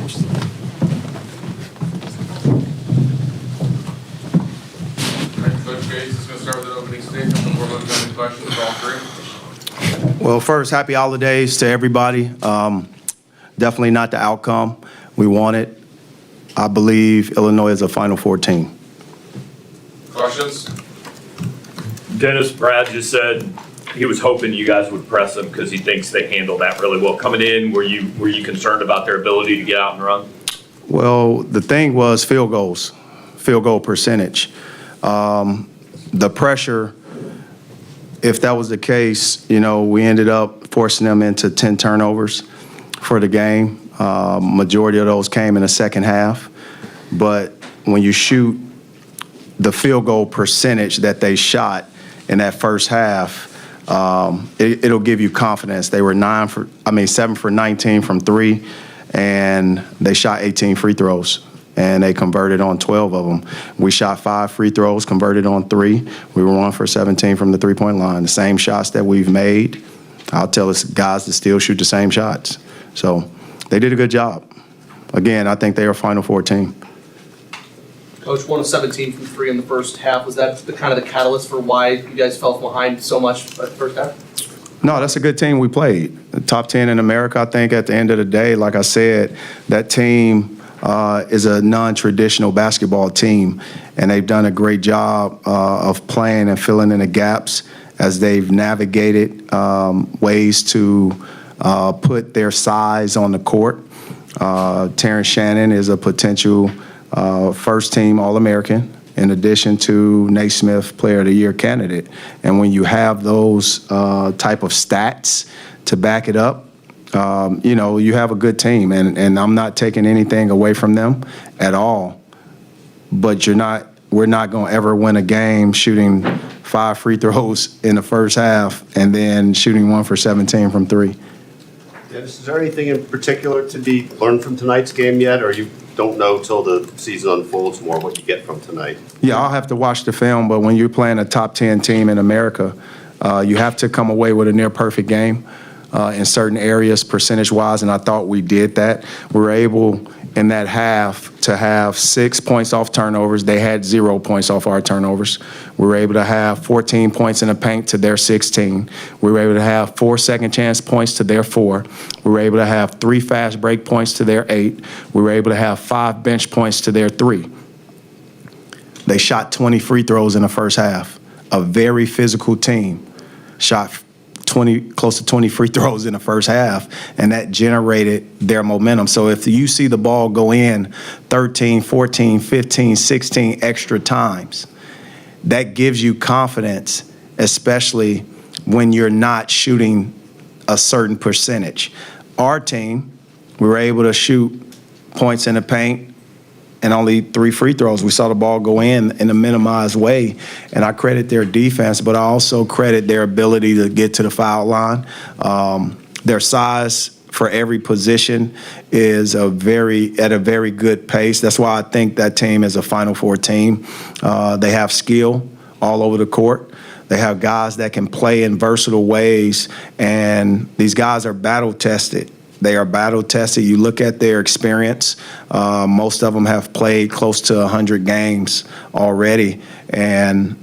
Coach Gates is going to start with an opening statement before looking at any questions for all three. Well, first, happy holidays to everybody. Definitely not the outcome we wanted. I believe Illinois is a Final Four team. Questions? Dennis, Brad just said he was hoping you guys would press them because he thinks they handled that really well. Coming in, were you concerned about their ability to get out and run? Well, the thing was field goals, field goal percentage. The pressure, if that was the case, we ended up forcing them into 10 turnovers for the game. Majority of those came in the second half. But when you shoot the field goal percentage that they shot in that first half, it'll give you confidence. They were 7 for 19 from three, and they shot 18 free throws, and they converted on 12 of them. We shot 5 free throws, converted on 3. We were 1 for 17 from the three-point line. The same shots that we've made, I'll tell us guys to still shoot the same shots. So they did a good job. Again, I think they are a Final Four team. Coach, 1 of 17 from 3 in the first half. Was that the kind of the catalyst for why you guys fell behind so much at the first half? No, that's a good team we played. The top 10 in America, I think at the end of the day, like I said, that team is a non-traditional basketball team, and they've done a great job of playing and filling in the gaps as they've navigated ways to put their size on the court. Terrence Shannon is a potential first-team All-American, in addition to Naismith Player of the Year candidate. And when you have those type of stats to back it up, you have a good team. And I'm not taking anything away from them at all. But we're not going to ever win a game shooting 5 free throws in the first half and then shooting 1 for 17 from 3. Dennis, is there anything in particular to be learned from tonight's game yet, or you don't know till the season unfolds more what you get from tonight? Yeah, I'll have to watch the film, but when you're playing a top 10 team in America, you have to come away with a near-perfect game in certain areas percentage-wise, and I thought we did that. We were able in that half to have 6 points off turnovers. They had 0 points off our turnovers. We were able to have 14 points in the paint to their 16. We were able to have 4 second chance points to their 4. We were able to have 3 fast break points to their 8. We were able to have 5 bench points to their 3. They shot 20 free throws in the first half. A very physical team shot close to 20 free throws in the first half, and that generated their momentum. So if you see the ball go in 13, 14, 15, 16 extra times, that gives you confidence, especially when you're not shooting a certain percentage. Our team, we were able to shoot points in the paint and only 3 free throws. We saw the ball go in a minimized way, and I credit their defense, but I also credit their ability to get to the foul line. Their size for every position is at a very good pace. That's why I think that team is a Final Four team. They have skill all over the court. They have guys that can play in versatile ways, and these guys are battle-tested. They are battle-tested. You look at their experience. Most of them have played close to 100 games already. And,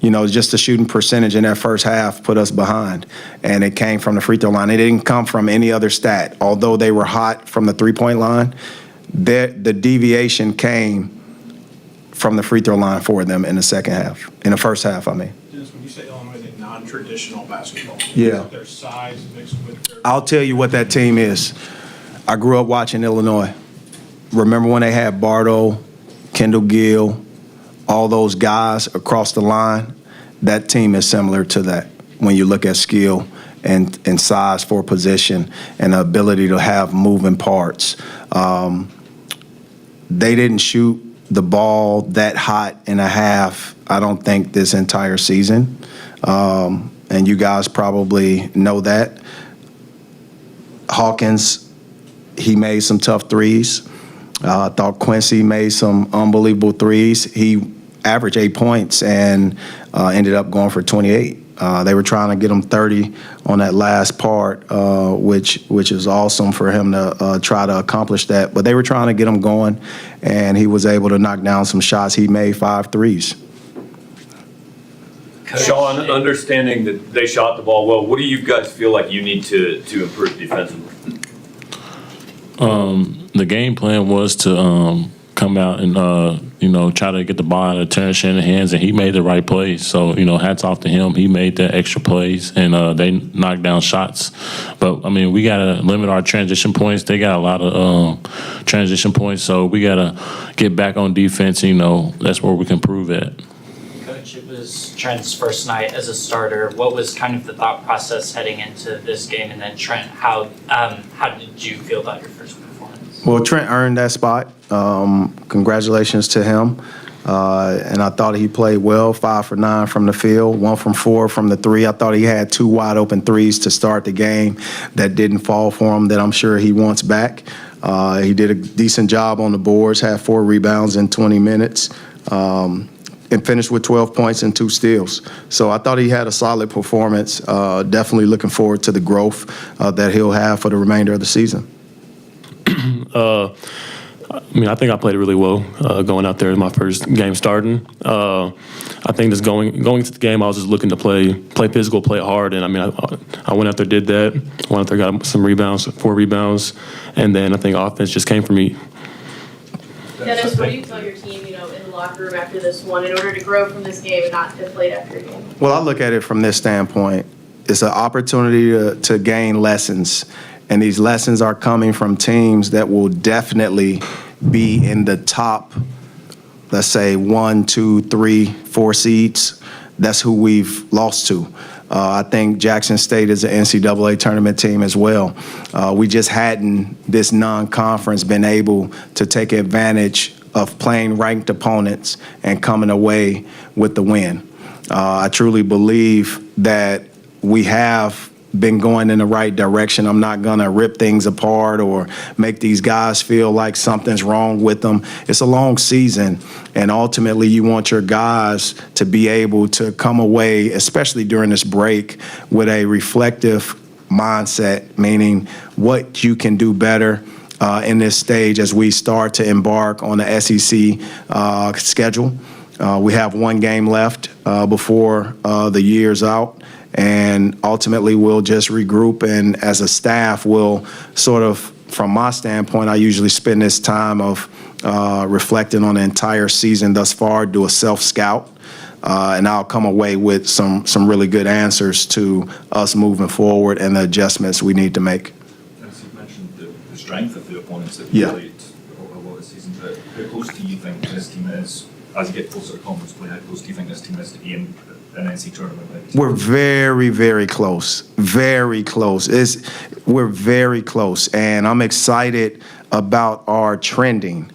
just the shooting percentage in that first half put us behind. And it came from the free throw line. It didn't come from any other stat. Although they were hot from the three-point line, the deviation came from the free throw line for them in the second half, in the first half, I mean. When you say Illinois is a non-traditional basketball team, Yeah. their size mixed with their... I'll tell you what that team is. I grew up watching Illinois. Remember when they had Bardo, Kendall Gill, all those guys across the line? That team is similar to that when you look at skill and size for position and the ability to have moving parts. They didn't shoot the ball that hot in a half, I don't think, this entire season. And you guys probably know that. Hawkins, he made some tough threes. I thought Quincy made some unbelievable threes. He averaged 8 points and ended up going for 28. They were trying to get him 30 on that last part, which is awesome for him to try to accomplish that. But they were trying to get him going, and he was able to knock down some shots. He made 5 threes. Sean, understanding that they shot the ball well, what do you guys feel like you need to improve defensively? The game plan was to come out and try to get the ball out of Terrence Shannon's hands, and he made the right plays. So hats off to him. He made the extra plays, and they knocked down shots. But I mean, we gotta limit our transition points. They got a lot of transition points, so we gotta get back on defense. That's where we can improve at. Coach, it was Trent's first night as a starter. What was kind of the thought process heading into this game? And then Trent, how did you feel about your first performance? Well, Trent earned that spot. Congratulations to him. And I thought he played well, 5 for 9 from the field, 1 from 4 from the 3. I thought he had 2 wide open threes to start the game that didn't fall for him that I'm sure he wants back. He did a decent job on the boards, had 4 rebounds in 20 minutes. And finished with 12 points and 2 steals. So I thought he had a solid performance. Definitely looking forward to the growth that he'll have for the remainder of the season. I think I played really well going out there in my first game starting. I think just going into the game, I was just looking to play physical, play hard, and I went out there, did that. Went out there, got some rebounds, 4 rebounds, and then I think offense just came for me. Dennis, what do you tell your team, in the locker room after this one, in order to grow from this game and not deflate after a game? Well, I look at it from this standpoint. It's an opportunity to gain lessons, and these lessons are coming from teams that will definitely be in the top, let's say, 1, 2, 3, 4 seeds. That's who we've lost to. I think Jackson State is an NCAA tournament team as well. We just hadn't, this non-conference, been able to take advantage of playing ranked opponents and coming away with the win. I truly believe that we have been going in the right direction. I'm not going to rip things apart or make these guys feel like something's wrong with them. It's a long season, and ultimately you want your guys to be able to come away, especially during this break, with a reflective mindset, meaning what you can do better in this stage as we start to embark on the SEC schedule. We have 1 game left before the year's out. And ultimately, we'll just regroup, and as a staff, we'll sort of, from my standpoint, I usually spend this time of reflecting on the entire season thus far, do a self-scout, and I'll come away with some really good answers to us moving forward and the adjustments we need to make. As you mentioned, the strength of the opponents that Yeah. played over a lot of the season, but how close do you think this team is, as you get closer to conference play, how close do you think this team is to being an NC tournament? We're very, very close. Very close. We're very close, and I'm excited about our trending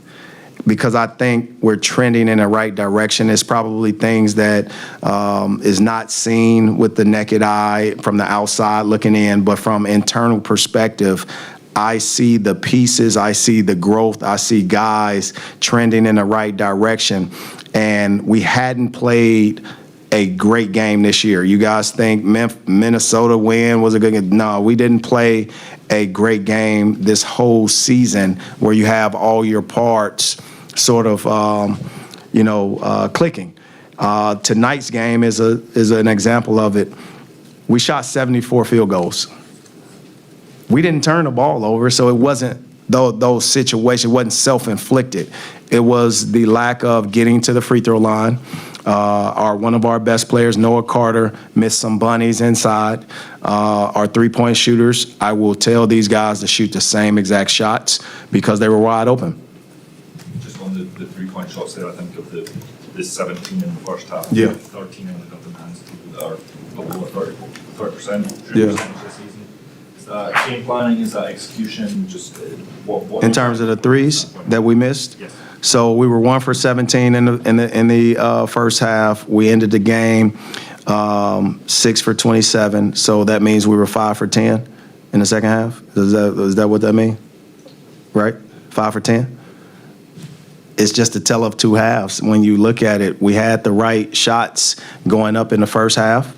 because I think we're trending in the right direction. It's probably things that is not seen with the naked eye from the outside looking in, but from internal perspective, I see the pieces, I see the growth, I see guys trending in the right direction, and we hadn't played a great game this year. You guys think Minnesota win was a good game? No, we didn't play a great game this whole season where you have all your parts sort of, clicking. Tonight's game is an example of it. We shot 74 field goals. We didn't turn the ball over, so it wasn't those situations, wasn't self-inflicted. It was the lack of getting to the free throw line. One of our best players, Noah Carter, missed some bunnies inside. Our three-point shooters, I will tell these guys to shoot the same exact shots because they were wide open. Just on the 3-point shots there, I think of the 17 in the first half, Yeah. 13 in the Dublin hands that are below 30% Yeah. this season. Is that game planning? Is that execution? Just what? In terms of the threes that we missed? Yes. So we were 1 for 17 in the first half. We ended the game 6 for 27. So that means we were 5 for 10 in the second half. Is that what that means? Right? 5 for 10? It's just a tell of two halves. When you look at it, we had the right shots going up in the first half.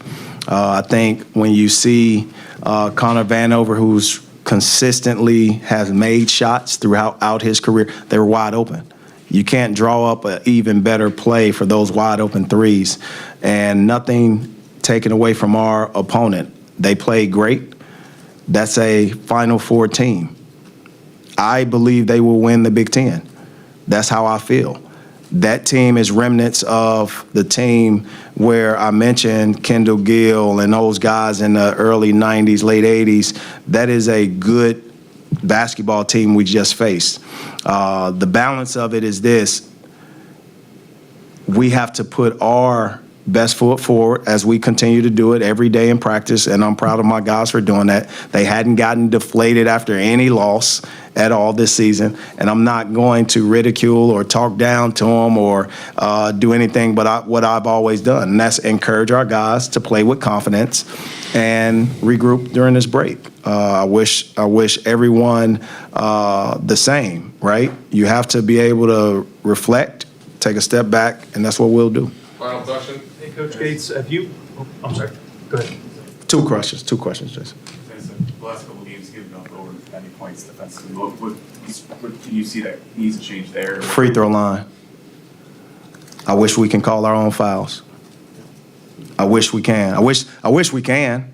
I think when you see Connor Vanover, who's consistently has made shots throughout his career, they were wide open. You can't draw up an even better play for those wide open threes. And nothing taken away from our opponent. They played great. That's a Final Four team. I believe they will win the Big Ten. That's how I feel. That team is remnants of the team where I mentioned Kendall Gill and those guys in the early 90s, late 80s. That is a good basketball team we just faced. The balance of it is this. We have to put our best foot forward as we continue to do it every day in practice, and I'm proud of my guys for doing that. They hadn't gotten deflated after any loss at all this season, and I'm not going to ridicule or talk down to them or do anything but what I've always done, and that's encourage our guys to play with confidence and regroup during this break. I wish everyone the same, right? You have to be able to reflect, take a step back, and that's what we'll do. Final question? Hey, Coach Gates, have you, I'm sorry, go ahead. Two questions, Jason. The last couple of games, given up over 90 points defensively. What do you see that needs to change there? Free throw line. I wish we can call our own fouls. I wish we can. I wish we can.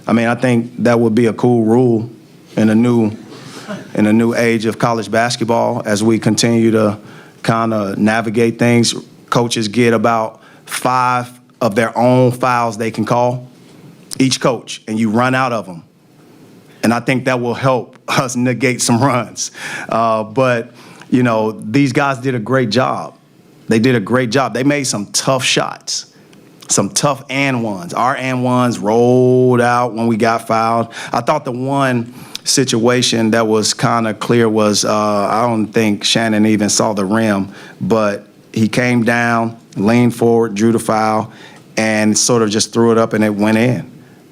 I mean, I think that would be a cool rule in a new age of college basketball as we continue to kind of navigate things. Coaches get about 5 of their own fouls they can call, each coach, and you run out of them. And I think that will help us negate some runs. But, you know, these guys did a great job. They did a great job. They made some tough shots, some tough and ones. Our and ones rolled out when we got fouled. I thought the one situation that was kind of clear was I don't think Shannon even saw the rim, but he came down, leaned forward, drew the foul, and sort of just threw it up and it went in.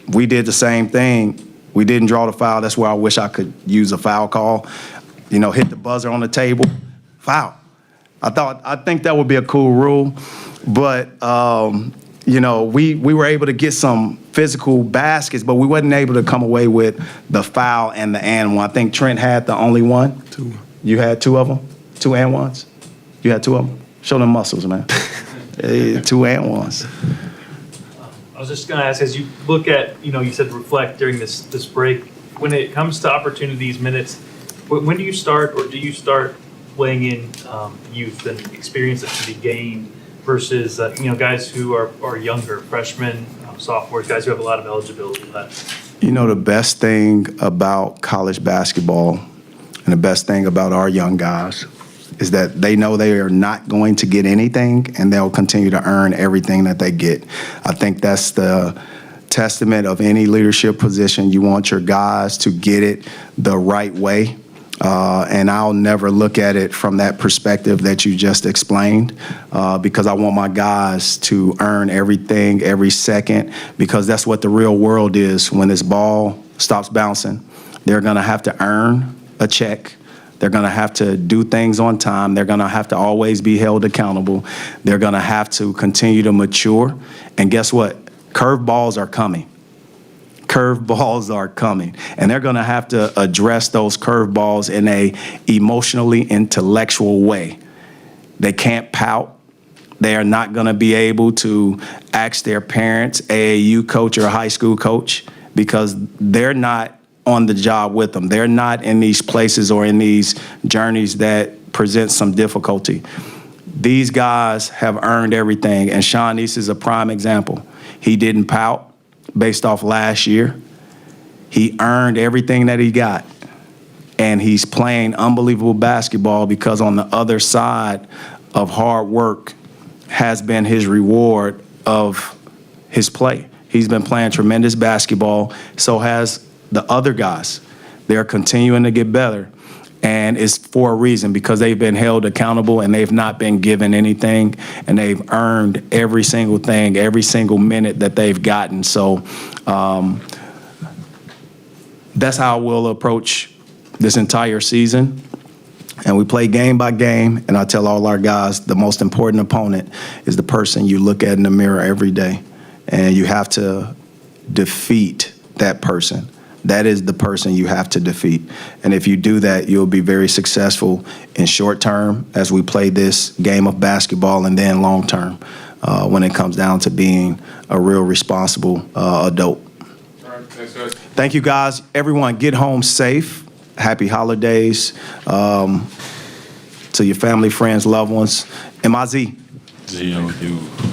We did the same thing. We didn't draw the foul. That's where I wish I could use a foul call. You know, hit the buzzer on the table, foul. I think that would be a cool rule, but you know, we were able to get some physical baskets, but we wasn't able to come away with the foul and the and one. I think Trent had the only one. 2. You had 2 of them? 2 and ones? You had 2 of them? Show them muscles, man. 2 and ones. I was just going to ask, as you look at, you know, you said reflect during this break, when it comes to opportunities, minutes, when do you start, or do you start playing in youth and experience that can be gained versus, you know, guys who are younger, freshmen, sophomores, guys who have a lot of eligibility left? You know, the best thing about college basketball and the best thing about our young guys is that they know they are not going to get anything, and they'll continue to earn everything that they get. I think that's the testament of any leadership position. You want your guys to get it the right way, and I'll never look at it from that perspective that you just explained, because I want my guys to earn everything, every second, because that's what the real world is. When this ball stops bouncing, they're going to have to earn a check. They're going to have to do things on time. They're going to have to always be held accountable. They're going to have to continue to mature. And guess what? Curveballs are coming. Curveballs are coming. And they're going to have to address those curveballs in a emotionally intellectual way. They can't pout. They are not going to be able to ask their parents, AAU coach or a high school coach, because they're not on the job with them. They're not in these places or in these journeys that present some difficulty. These guys have earned everything, and Sean East is a prime example. He didn't pout based off last year. He earned everything that he got, and he's playing unbelievable basketball because on the other side of hard work has been his reward of his play. He's been playing tremendous basketball, so has the other guys. They're continuing to get better, and it's for a reason, because they've been held accountable and they've not been given anything, and they've earned every single thing, every single minute that they've gotten. So that's how we'll approach this entire season. And we play game by game, and I tell all our guys the most important opponent is the person you look at in the mirror every day. And you have to defeat that person. That is the person you have to defeat. And if you do that, you'll be very successful in short term as we play this game of basketball, and then long term when it comes down to being a real responsible adult. All right, thanks, guys. Thank you, guys. Everyone, get home safe. Happy holidays to your family, friends, loved ones. MIZ. ZOU.